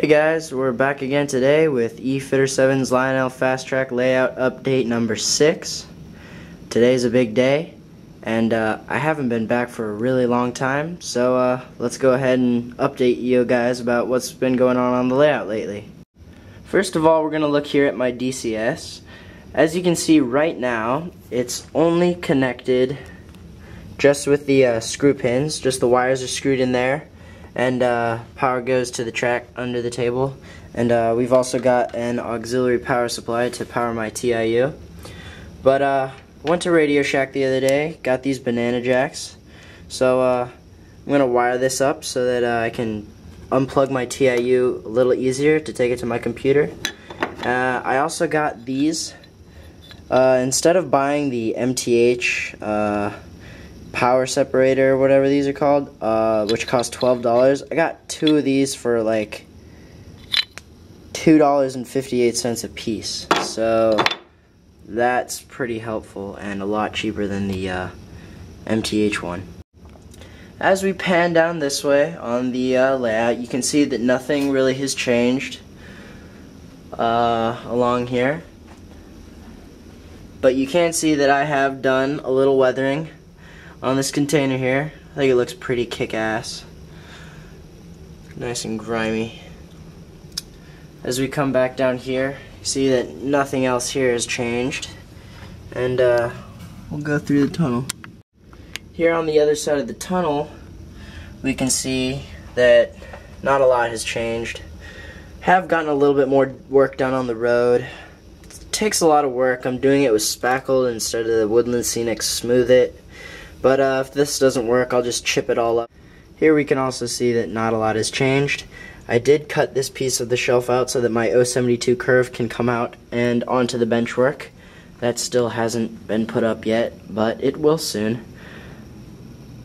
Hey guys, we're back again today with efitter7's Lionel Fastrack layout update number 6. Today's a big day, and I haven't been back for a really long time, so let's go ahead and update you guys about what's been going on the layout lately. First of all, we're going to look here at my DCS. As you can see right now, it's only connected just with the screw pins, just the wires are screwed in there. And power goes to the track under the table, and we've also got an auxiliary power supply to power my TIU. But went to Radio Shack the other day, got these banana jacks, so I'm gonna wire this up so that I can unplug my TIU a little easier to take it to my computer. I also got these. Instead of buying the MTH power separator, whatever these are called, which cost $12. I got 2 of these for like $2.58 a piece, so that's pretty helpful and a lot cheaper than the MTH one. As we pan down this way on the layout, you can see that nothing really has changed along here, but you can see that I have done a little weathering on this container here. I think it looks pretty kick-ass. Nice and grimy. As we come back down here, you see that nothing else here has changed. And we'll go through the tunnel. Here on the other side of the tunnel, we can see that not a lot has changed. Have gotten a little bit more work done on the road. It takes a lot of work. I'm doing it with spackle instead of the Woodland Scenic Smooth It. But if this doesn't work, I'll just chip it all up. Here we can also see that not a lot has changed. I did cut this piece of the shelf out so that my 072 curve can come out and onto the benchwork. That still hasn't been put up yet, but it will soon.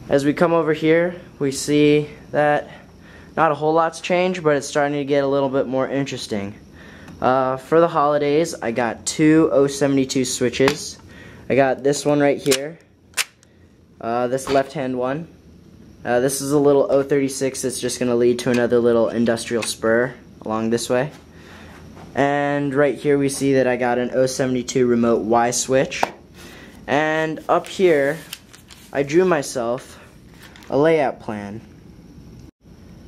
As we come over here, we see that not a whole lot's changed, but it's starting to get a little bit more interesting. For the holidays, I got 2 072 switches. I got this one right here. This left-hand one. This is a little 036 that's just going to lead to another little industrial spur along this way. And right here we see that I got an 072 remote Y switch. And up here, I drew myself a layout plan.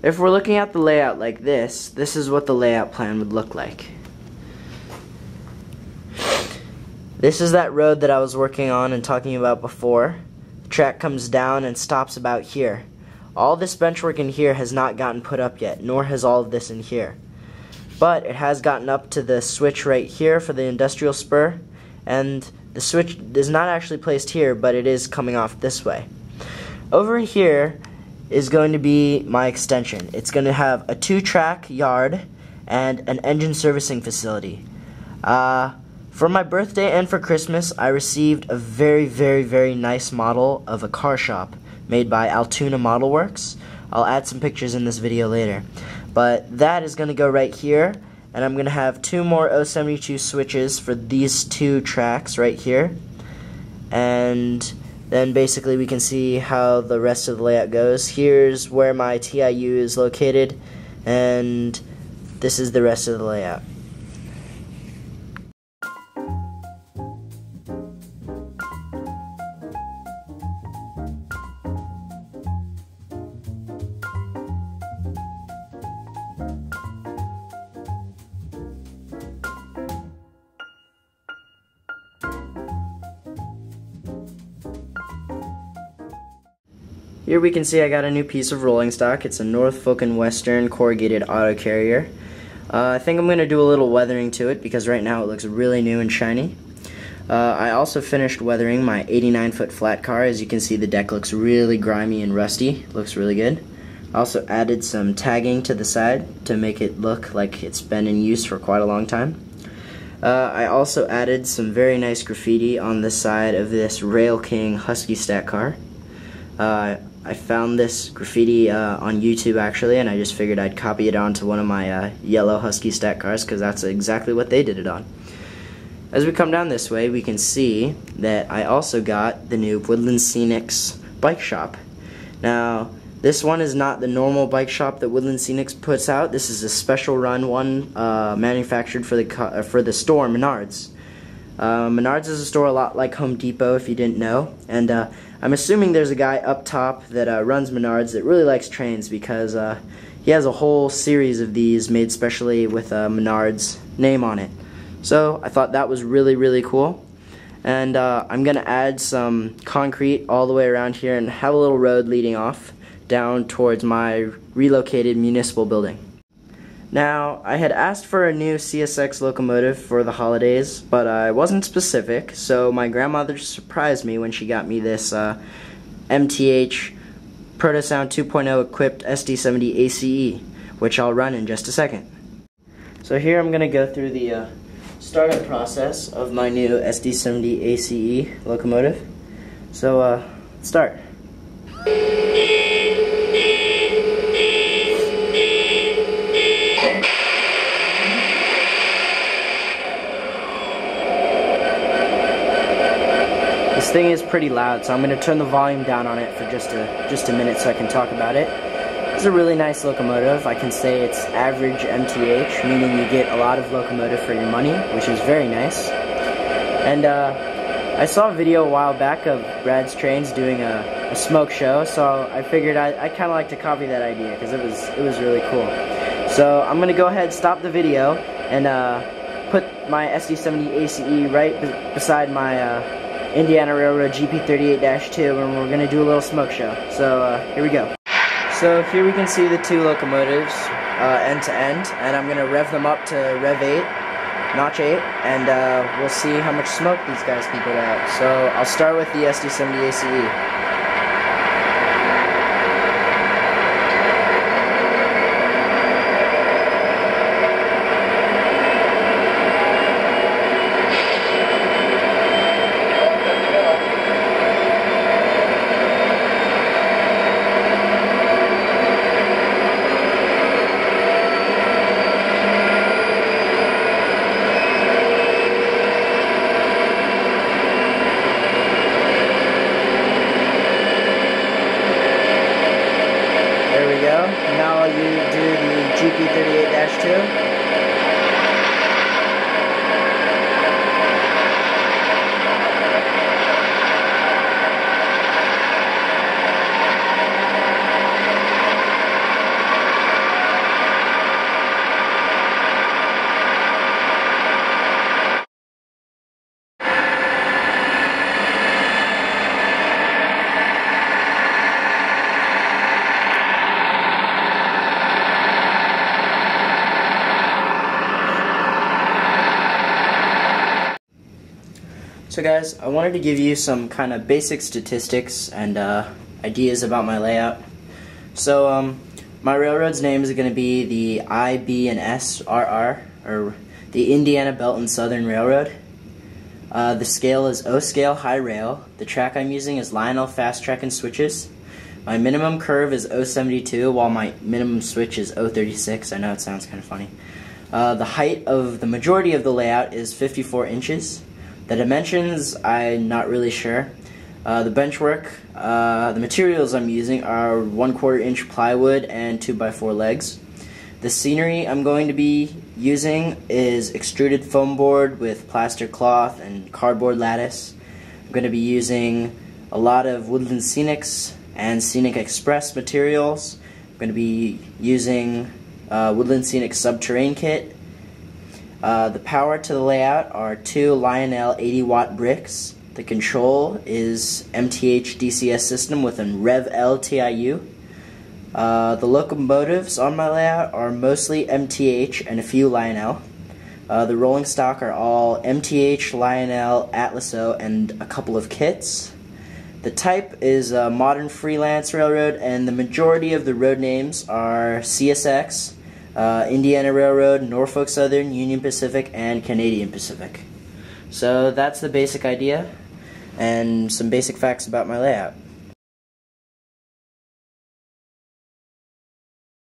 If we're looking at the layout like this, this is what the layout plan would look like. This is that road that I was working on and talking about before. Track comes down and stops about here. All this benchwork in here has not gotten put up yet, nor has all of this in here. But it has gotten up to the switch right here for the industrial spur, and the switch is not actually placed here, but it is coming off this way. Over here is going to be my extension. It's going to have a 2-track yard and an engine servicing facility. For my birthday and for Christmas, I received a very nice model of a car shop made by Altoona Model Works. I'll add some pictures in this video later. But that is going to go right here, and I'm going to have 2 more 072 switches for these 2 tracks right here. And then basically we can see how the rest of the layout goes. Here's where my TIU is located, and this is the rest of the layout. Here we can see I got a new piece of rolling stock. It's a Norfolk & Western corrugated auto carrier. I think I'm going to do a little weathering to it because right now it looks really new and shiny. I also finished weathering my 89-foot flat car. As you can see, the deck looks really grimy and rusty. Looks really good. I also added some tagging to the side to make it look like it's been in use for quite a long time. I also added some very nice graffiti on the side of this Rail King Husky Stack car. I found this graffiti on YouTube actually, and I just figured I'd copy it onto one of my yellow Husky Stack cars because that's exactly what they did it on. As we come down this way, we can see that I also got the new Woodland Scenics bike shop. Now, This one is not the normal bike shop that Woodland Scenics puts out. This is a special run one manufactured for the store Menards. Menards is a store a lot like Home Depot, if you didn't know, and I'm assuming there's a guy up top that runs Menards that really likes trains, because he has a whole series of these made specially with Menards name on it. So I thought that was really, really cool. And I'm going to add some concrete all the way around here and have a little road leading off down towards my relocated municipal building. Now, I had asked for a new CSX locomotive for the holidays, but I wasn't specific, so my grandmother surprised me when she got me this MTH Protosound 2.0 equipped SD70 ACE, which I'll run in just a second. So here I'm going to go through the startup process of my new SD70 ACE locomotive. So, let's start. This thing is pretty loud, so I'm going to turn the volume down on it for just a minute so I can talk about it. It's a really nice locomotive. I can say it's average MTH, meaning you get a lot of locomotive for your money, which is very nice. And I saw a video a while back of Brad's Trains doing a smoke show, so I figured I kind of like to copy that idea because it was really cool. So I'm going to go ahead and stop the video and put my SD70 ACE right beside my Indiana Railroad GP38-2, and we're going to do a little smoke show. So here we go. So here we can see the two locomotives end to end, and I'm going to rev them up to rev 8, notch 8, and we'll see how much smoke these guys can put out. So I'll start with the SD70 ACE. Now you do the GP38-2. So guys, I wanted to give you some kind of basic statistics and ideas about my layout. So my railroad's name is going to be the IB&S RR, or the Indiana Belt and Southern Railroad. The scale is O scale high rail. The track I'm using is Lionel Fastrack and switches. My minimum curve is 072, while my minimum switch is 036. I know it sounds kind of funny. The height of the majority of the layout is 54 inches. The dimensions, I'm not really sure. The benchwork, the materials I'm using are 1/4 inch plywood and 2x4 legs. The scenery I'm going to be using is extruded foam board with plaster cloth and cardboard lattice. I'm going to be using a lot of Woodland Scenics and Scenic Express materials. I'm going to be using Woodland Scenic Subterranean kit. The power to the layout are 2 Lionel 80-watt bricks. The control is MTH DCS system with a Rev L TIU. The locomotives on my layout are mostly MTH and a few Lionel. The rolling stock are all MTH, Lionel, Atlaso, and a couple of kits. The type is a modern freelance railroad, and the majority of the road names are CSX, Indiana Railroad, Norfolk Southern, Union Pacific, and Canadian Pacific. So that's the basic idea and some basic facts about my layout.